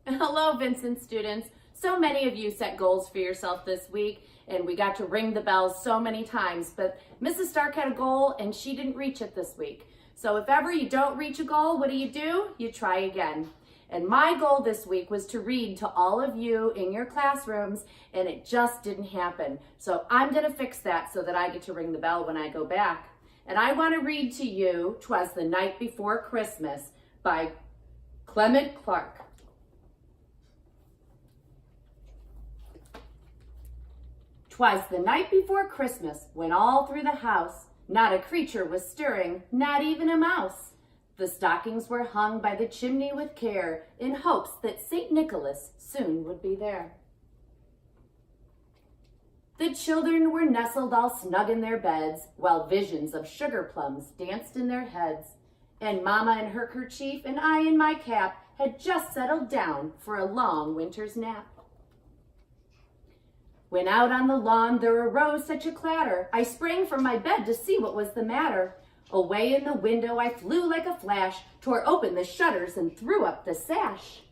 Hello, Vincent students. So many of you set goals for yourself this week, and we got to ring the bells so many times, but Mrs. Stark had a goal and she didn't reach it this week. So if ever you don't reach a goal, what do? You try again. And my goal this week was to read to all of you in your classrooms, and it just didn't happen. So I'm gonna fix that so that I get to ring the bell when I go back. And I wanna read to you "'Twas the Night Before Christmas" by Clement Clark. "'Twas the night before Christmas, when all through the house not a creature was stirring, not even a mouse. The stockings were hung by the chimney with care, in hopes that St. Nicholas soon would be there. The children were nestled all snug in their beds, while visions of sugar plums danced in their heads. And Mama in her kerchief and I in my cap had just settled down for a long winter's nap. When out on the lawn there arose such a clatter, I sprang from my bed to see what was the matter. Away in the window I flew like a flash, tore open the shutters and threw up the sash.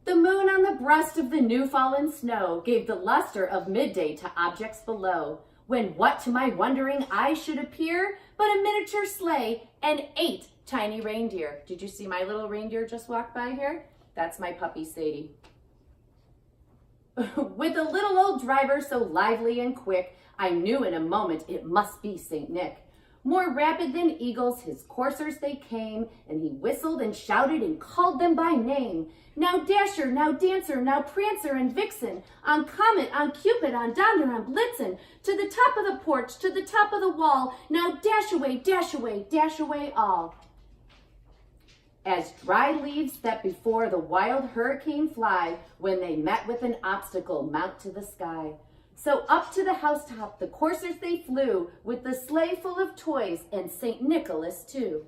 The moon on the breast of the new-fallen snow gave the luster of midday to objects below, when what to my wondering eyes should appear but a miniature sleigh and 8 tiny reindeer. Did you see my little reindeer just walk by here? That's my puppy Sadie. With a little old driver so lively and quick, I knew in a moment it must be St. Nick. More rapid than eagles his coursers they came, and he whistled and shouted and called them by name. Now Dasher, now Dancer, now Prancer and Vixen, on Comet, on Cupid, on Donder, on Blitzen, to the top of the porch, to the top of the wall, now dash away all. As dry leaves that before the wild hurricane fly, when they met with an obstacle mount to the sky. So up to the housetop the coursers they flew, with the sleigh full of toys and St. Nicholas too.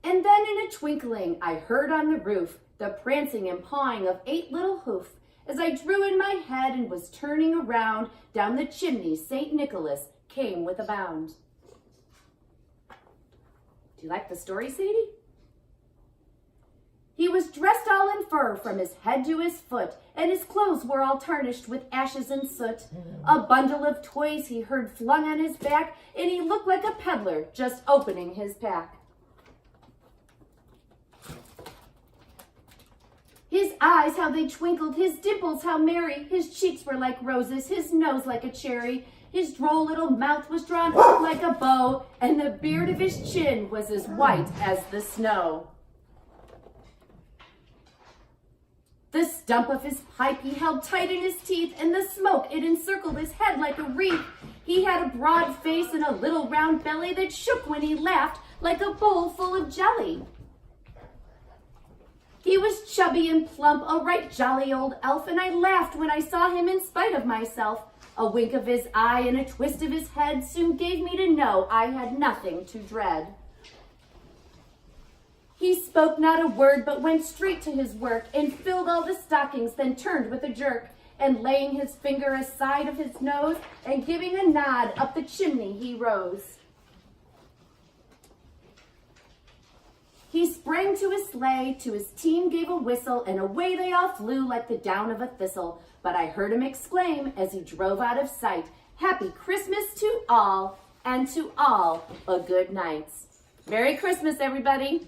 And then in a twinkling I heard on the roof the prancing and pawing of 8 little hoof. As I drew in my head and was turning around, down the chimney St. Nicholas came with a bound. Do you like the story, Sadie? He was dressed all in fur from his head to his foot, and his clothes were all tarnished with ashes and soot. A bundle of toys he heard flung on his back, and he looked like a peddler just opening his pack. His eyes, how they twinkled, his dimples, how merry, his cheeks were like roses, his nose like a cherry. His droll little mouth was drawn up like a bow, and the beard of his chin was as white as the snow. The stump of his pipe he held tight in his teeth, and the smoke, it encircled his head like a wreath. He had a broad face and a little round belly that shook when he laughed like a bowl full of jelly. He was chubby and plump, a right jolly old elf, and I laughed when I saw him in spite of myself. A wink of his eye and a twist of his head soon gave me to know I had nothing to dread. He spoke not a word, but went straight to his work, and filled all the stockings, then turned with a jerk, and laying his finger aside of his nose, and giving a nod, up the chimney he rose. He sprang to his sleigh, to his team gave a whistle, and away they all flew like the down of a thistle. But I heard him exclaim as he drove out of sight, "Happy Christmas to all, and to all a good night." Merry Christmas, everybody.